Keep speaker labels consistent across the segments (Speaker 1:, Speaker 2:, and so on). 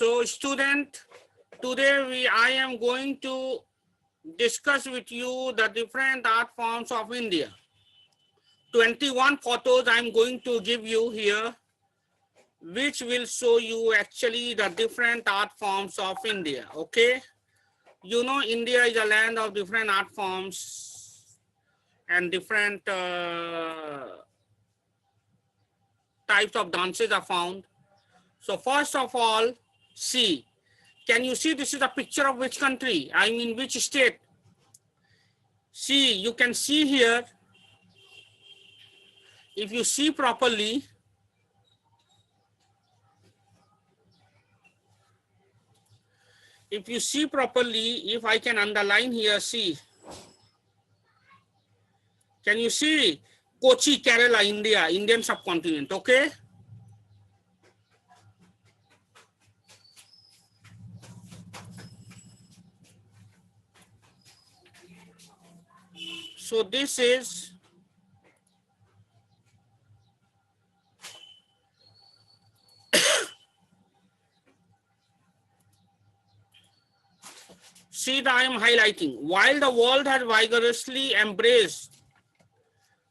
Speaker 1: So student, today I am going to discuss with you the different art forms of India. 21 photos I am going to give you here, which will show you actually the different art forms of India, okay? You know, India is a land of different art forms and different types of dances are found. So first of all, see, can you see this is a picture of which country? I mean, which state? See, you can see here, if you see properly, if I can underline here, see, can you see Kochi, Kerala, India, Indian subcontinent, okay? So this is see that I am highlighting. While the world has vigorously embraced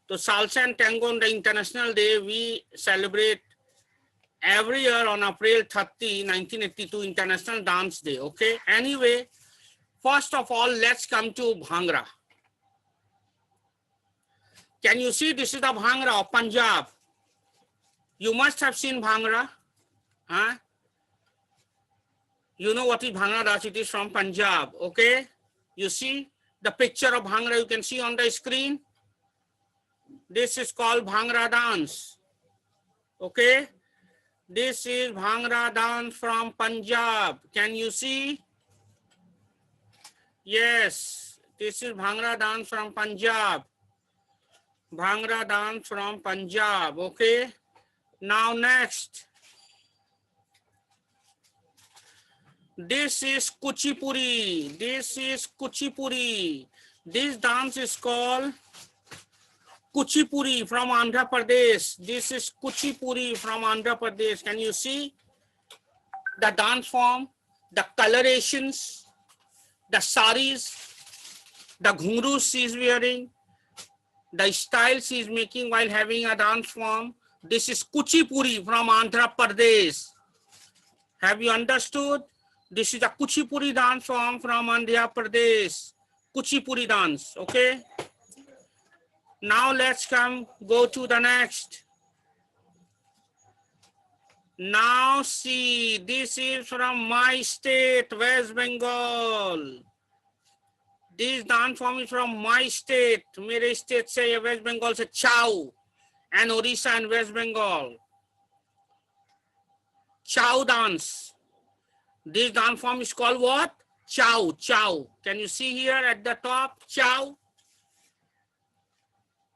Speaker 1: the salsa and tango on the International Day, we celebrate every year on April 30, 1982, International Dance Day, okay? Anyway, first of all, let's come to Bhangra. Can you see this is the Bhangra of Punjab? You must have seen Bhangra, huh? You know what is Bhangra dance? It is from Punjab, okay? You see the picture of Bhangra you can see on the screen. This is called Bhangra dance, okay? This is Bhangra dance from Punjab. Can you see? Yes, this is Bhangra dance from Punjab. Bhangra dance from Punjab, okay? Now next. This is Kuchipuri. This is Kuchipuri. This dance is called Kuchipuri from Andhra Pradesh. This is Kuchipuri from Andhra Pradesh. Can you see the dance form, the colorations, the saris, the ghungroos she is wearing, the style she is making while having a dance form? This is Kuchipuri from Andhra Pradesh. Have you understood? This is a Kuchipuri dance form from Andhra Pradesh. Kuchipuri dance, okay? Now let's go to the next. Now see, this is from my state, West Bengal. This dance form is from my state. मेरे state से West Bengal से Chow and Orissa and West Bengal. Chow dance. This dance form is called what? Chow, Chow. Can you see here at the top? Chow.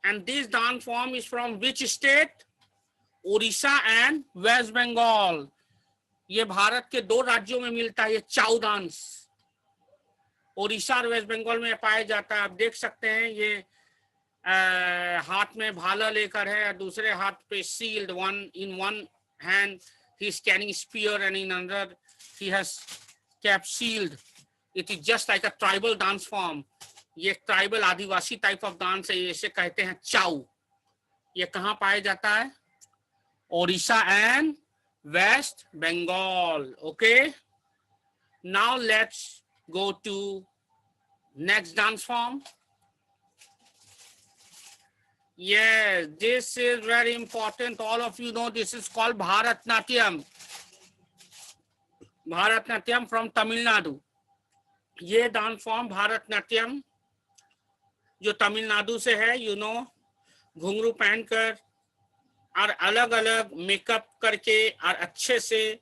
Speaker 1: And this dance form is from which state? Orissa and West Bengal. ये भारत के दो राज्यों में मिलता है ये चाउ dance. Odisha और waste Bengal में पाया जाता है. आप देख सकते हैं ये हाथ में भाला लेकर है, दूसरे हाथ पे shield. In one hand he is carrying spear and in another he has kept shield. It is just like a tribal dance form. ये tribal Adivasi type of dance है, इसे कहते हैं चाउ. ये कहाँ पाया जाता है? Odisha and West Bengal, okay? Now let's go to next dance form. Yes, this is very important. All of you know this is called Bharatnatyam. Bharatnatyam from Tamil Nadu. ये डांस फॉर्म भारतनाट्यम जो तमिलनाडु से है, यू नो, घुंघरू पहनकर और अलग अलग मेकअप करके और अच्छे से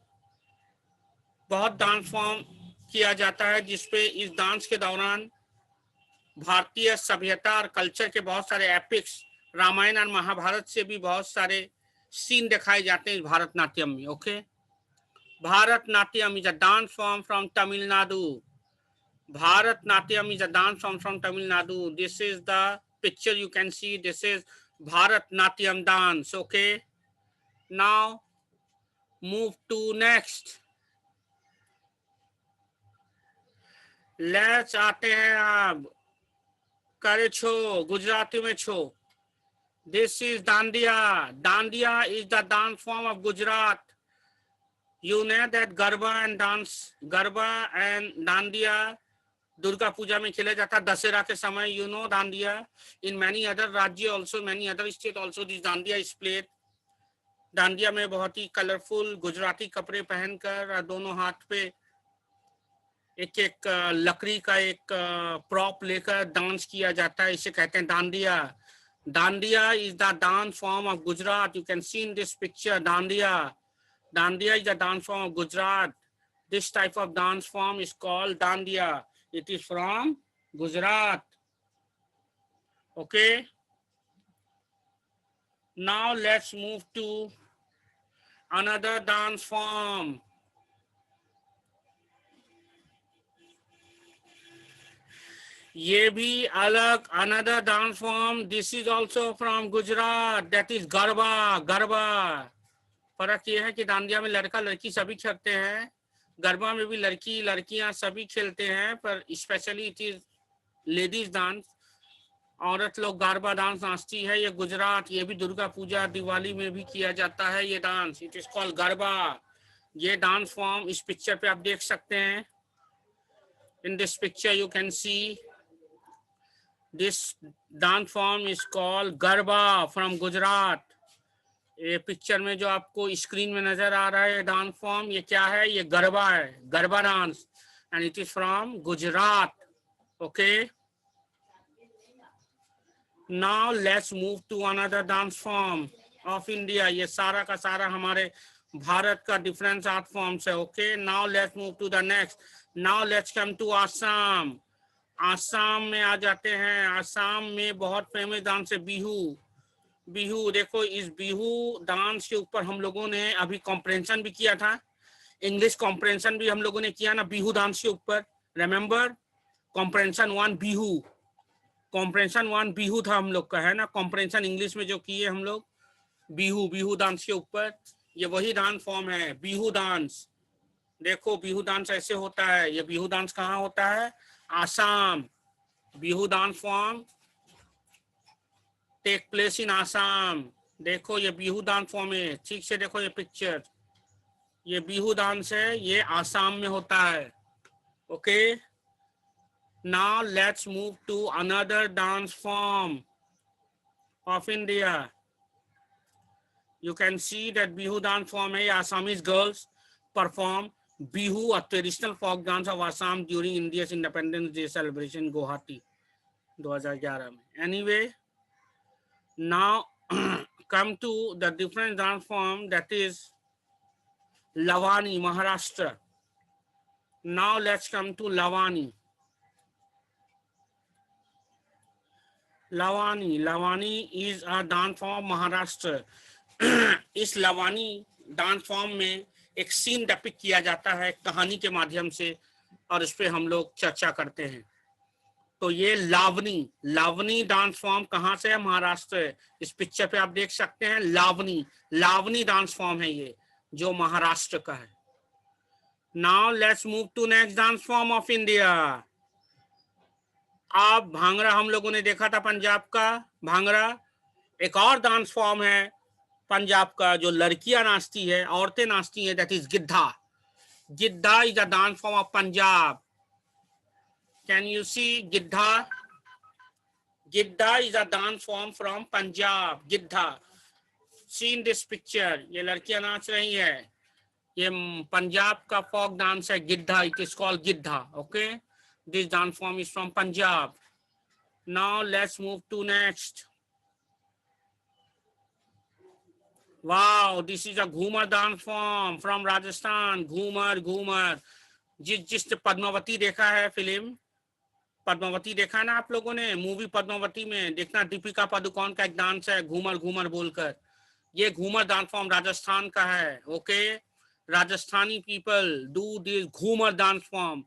Speaker 1: बहुत डांस फॉर्म किया जाता है, जिसपे इस डांस के दौरान भारतीय सभ्यता और कल्चर के बहुत सारे एपिक्स, रामायण और महाभारत से भी बहुत सारे सीन दिखाए जाते हैं इस भारतनाट्यम में, okay? Bharatanatyam is a dance form from Tamil Nadu. Bharatnatyam is a dance form from Tamil Nadu. This is the picture you can see. This is Bharatnatyam dance, okay? Now move to next. Let's आते हैं अब करे छो, गुजराती में छो. This is Dandiya. Dandiya is the dance form of Gujarat. You know that Garba and Dandiya Durga Puja में खेला जाता है दशहरा के समय. You know Dandiya. In many other राज्य also, many other state also this Dandiya is played. Dandiya में बहुत ही colourful Gujarati कपड़े पहनकर दोनों हाथ पे एक एक लकड़ी का एक प्रॉप लेकर डांस किया जाता है. इसे कहते हैं dandiya. Dandiya is the dance form of Gujarat. You can see in this picture Dandiya. Dandiya is the dance form of Gujarat. This type of dance form is called Dandiya. It is from Gujarat. Okay. Now let's move to another dance form. ये भी अलग another dance form. This is also from Gujarat. That is Garba. Garba. फर्क ये है कि डांडिया में लड़का लड़की सभी खेलते हैं, गरबा में भी लड़की लड़कियां सभी खेलते हैं, पर specially it is ladies dance. औरत लोग गरबा डांस नाचती है. ये गुजरात, ये भी दुर्गा पूजा दिवाली में भी किया जाता है ये dance. It is called garba. ये डांस फॉर्म इस पिक्चर पे आप देख सकते हैं. इन this picture you can see this dance form is called garba from Gujarat. ये पिक्चर में जो आपको स्क्रीन में नजर आ रहा है डांस फॉर्म, ये क्या है? ये गरबा है, garba dance, and it is from Gujarat. Okay. Now let's move to another dance form of India. ये सारा का सारा हमारे भारत का डिफरेंट आर्ट फॉर्म्स है. Okay. Now let's move to the next. Now let's come to Assam. Assam में आ जाते हैं. आसाम में बहुत फेमस डांस है बिहू. बिहू देखो, इस बिहू डांस के ऊपर हम लोगों ने अभी कॉम्प्रेंशन भी किया था. इंग्लिश कॉम्प्रेंशन भी हम लोगों ने किया ना बिहू डांस के ऊपर. Remember comprehension 1 Bihu. Comprehension 1 Bihu था हम लोग का, है ना. कॉम्प्रेंशन इंग्लिश में जो किए हम लोग बिहू, बिहू डांस के ऊपर. ये वही डांस फॉर्म है बिहू डांस. देखो बिहू डांस ऐसे होता है. ये बिहू डांस कहाँ होता है? Assam. Bihu dance form take place in Assam. देखो ये बिहू डांस फॉर्म है. ठीक से देखो ये पिक्चर. ये बिहू डांस है, ये आसाम में होता है. Okay. Now let's move to another dance form of India. You can see that Bihu dance form है. Assamese girls perform Bihu, a traditional folk dance of Assam during India's Independence Day celebration in Guwahati 2011 में. Anyway, now come to the different dance form, that is Lavani, Maharashtra. Now let's come to Lavani. Lavani. Lavani is a dance form Maharashtra. इस Lavani dance form में एक scene depict किया जाता है कहानी के माध्यम से, और इस पे हम लोग चर्चा करते हैं. तो ये लावनी, लावनी डांस फॉर्म कहाँ से है? महाराष्ट्र है. इस पिक्चर पे आप देख सकते हैं लावनी. लावनी डांस फॉर्म है ये, जो महाराष्ट्र का है. Now let's move to next dance form of India. आप भांगड़ा हम लोगों ने देखा था, पंजाब का भांगड़ा. एक और डांस फॉर्म है पंजाब का जो लड़कियां नाचती है, औरतें नाचती है, that is giddha. Giddha is a dance form of Punjab. Can you see giddha? Giddha is a dance form from Punjab. Giddha. See in this picture. ये लड़कियां नाच रही है. ये पंजाब का फोक डांस है Giddha. It is called Giddha. Okay. This dance form is from Punjab. Now let's move to next. Wow, this is a Ghoomar dance form from Rajasthan. Ghoomar, Ghoomar. जिस पद्मावती देखा है फिल्म, पद्मावती देखा है ना आप लोगों ने मूवी पद्मावती में, देखना दीपिका पादुकोण का एक डांस है घूमर घूमर बोलकर. ये घूमर डांस फॉर्म राजस्थान का है. Okay. Rajasthani people do this Ghoomar dance form.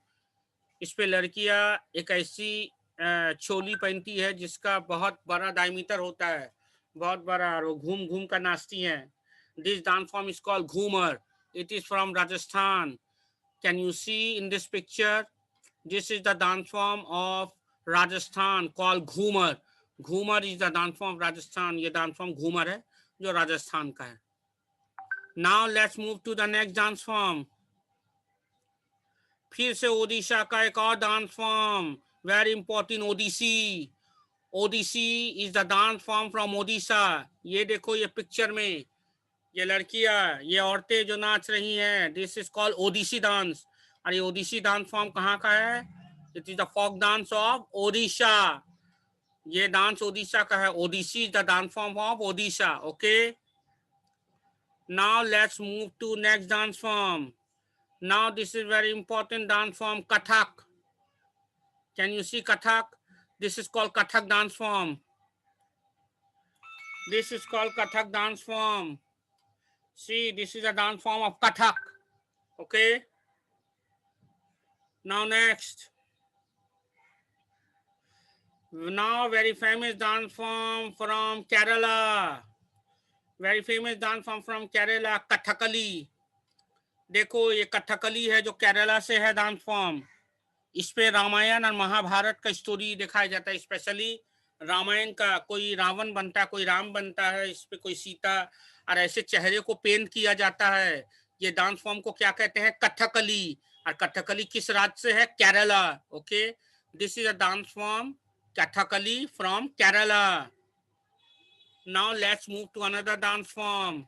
Speaker 1: इस पे लड़कियां एक ऐसी चोली पहनती है जिसका बहुत बड़ा डायमीटर होता है, बहुत बड़ा, और वो घूम घूम कर नाचती हैं. This dance form is called ghoomar. It is from Rajasthan. Can you see in this picture? This is the dance form of Rajasthan called Ghumar. Ghumar is the dance form of Rajasthan. ये dance form Ghumar है जो राजस्थान का है. Now let's move to the next dance form. फिर से ओडिशा का एक और dance form, very important, Odissi. Odissi is the dance form from Odisha. ये देखो ये पिक्चर में ये लड़कियां, ये औरतें जो नाच रही हैं, this is called Odissi dance. और ये ओडिसी डांस फॉर्म कहाँ का है? It is the folk dance of Odisha. ये डांस ओडिशा का है. Odissi is the dance form of Odisha. Okay, now let's move to next dance form. Now this is very important dance form, Kathak. Can you see Kathak? This is called Kathak dance form. This is called Kathak dance form. See, this is a dance form of Kathak. Okay. Now next. Now very famous dance form from Kerala. Very famous dance form from Kerala, Kathakali. देखो ये कथकली है जो केरला से है dance form. इस पे रामायण और महाभारत का स्टोरी दिखाया जाता है. स्पेशली रामायण का कोई रावण बनता है, कोई राम बनता है, इस पे कोई सीता, और ऐसे चेहरे को पेंट किया जाता है. ये डांस फॉर्म को क्या कहते हैं? कथकली. और कथकली किस राज्य से है? Kerala. Okay, this is a dance form Kathakali from Kerala. Now let's move to another dance form.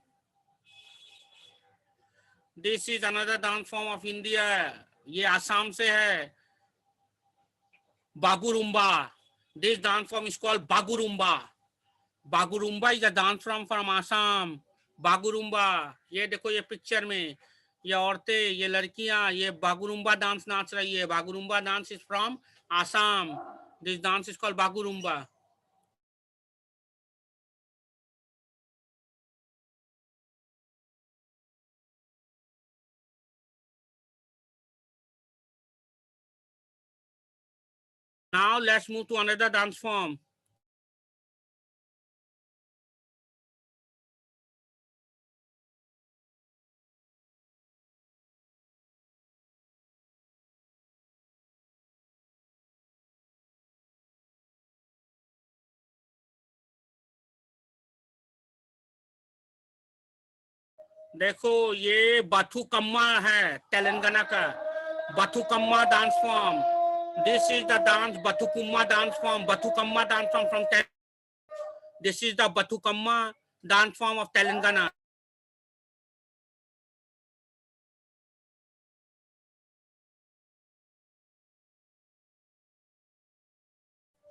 Speaker 1: This is another dance form of India. ये आसाम से है, Bagurumba. This dance form is called Bagurumba. Bagurumba is a dance form from Assam. Bagurumba. ये देखो ये picture में ये औरतें, ये लड़कियां, ये बागुरुम्बा डांस नाच रही है. Bagurumba dance is from Assam. This dance is called Bagurumba. Now let's move to another dance form. देखो ये बाथुकम्मा है तेलंगाना का. Bathukamma dance form. This is the dance Bathukamma dance form. Bathukamma dance form from This is the Bathukamma dance form of Telangana.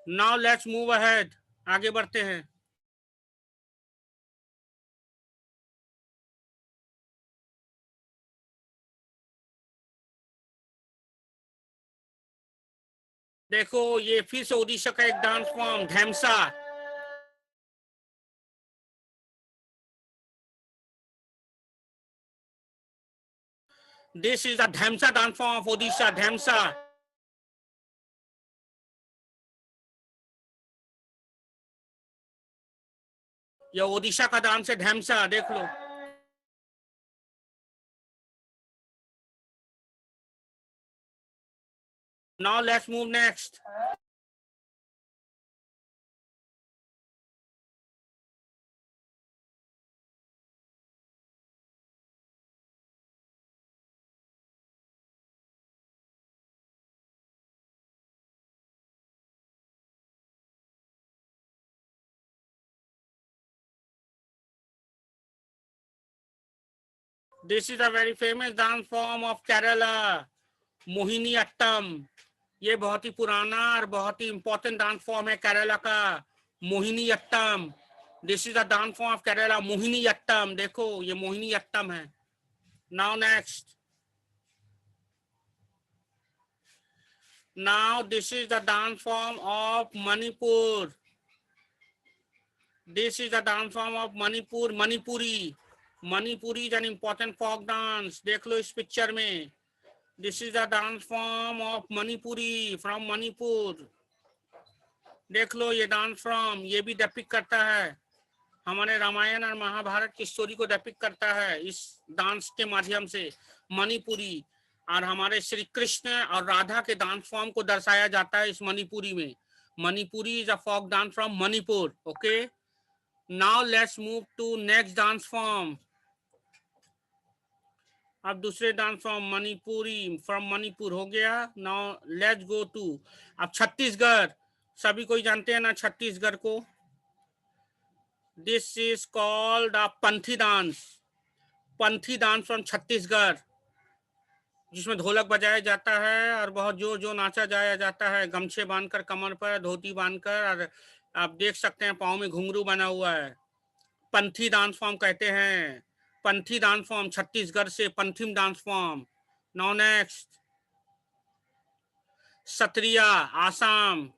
Speaker 1: Now let's move ahead. आगे बढ़ते हैं. देखो ये फिर से ओडिशा का एक dance form, Dhemsa. This is the Dhemsa dance form of Odisha. Dhemsa. ये ओडिशा का डांस है ढेमसा, देख लो. Now let's move next. This is a very famous dance form of Kerala, Mohini Attam. ये बहुत ही पुराना और बहुत ही इंपॉर्टेंट डांस फॉर्म है केरला का, Mohini Attam. This is the dance form of Kerala, Mohini Attam. देखो ये मोहिनी अट्टम है. Now next. Now this is the dance form of Manipur. This is the dance form of Manipur, Manipuri. Manipuri is an important folk dance. देख लो इस picture में. This is the dance form of Manipuri from Manipur. देख लो ये dance form, ये भी depict करता है हमारे रामायण और महाभारत की स्टोरी को डिपिक्ट करता है इस डांस के माध्यम से. मणिपुरी. और हमारे श्री कृष्ण और राधा के डांस फॉर्म को दर्शाया जाता है इस मणिपुरी में. Manipuri is a folk dance from Manipur. Okay, now let's move to next dance form. अब दूसरे dance form Manipuri from Manipur हो गया. नाउ लेट्स गो टू अब छत्तीसगढ़. सभी कोई जानते हैं ना छत्तीसगढ़ को. This is called a Panthi dance. Panthi dance from Chhattisgarh, जिसमें ढोलक बजाया जाता है और बहुत जोर जोर नाचा जाया जाता है, गमछे बांधकर कमर पर, धोती बांधकर, और आप देख सकते हैं पाँव में घुंघरू बना हुआ है. पंथी डांस फॉर्म कहते हैं. पंथी डांस फॉर्म छत्तीसगढ़ से Panthi dance form. Now next Sattriya Assam.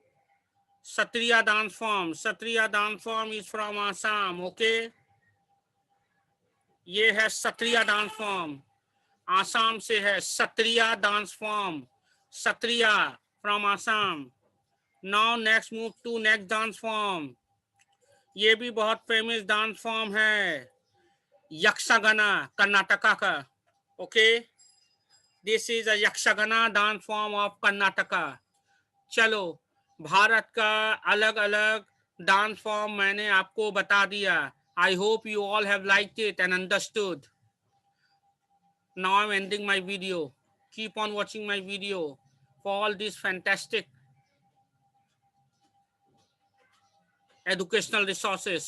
Speaker 1: Sattriya dance form. Sattriya dance form is from Assam. Okay, ये है सत्रिया डांस फॉर्म, आसाम से है. Sattriya dance form, Sattriya from Assam. Now next move to next dance form. ये भी बहुत फेमस डांस फॉर्म है, यक्षगाना, कर्नाटका का. Okay, this is a Yakshagana dance form of Karnataka. चलो, भारत का अलग अलग डांस फॉर्म मैंने आपको बता दिया. I hope you all have liked it and understood. Now I'm ending my video. Keep on watching my video for all these fantastic educational resources.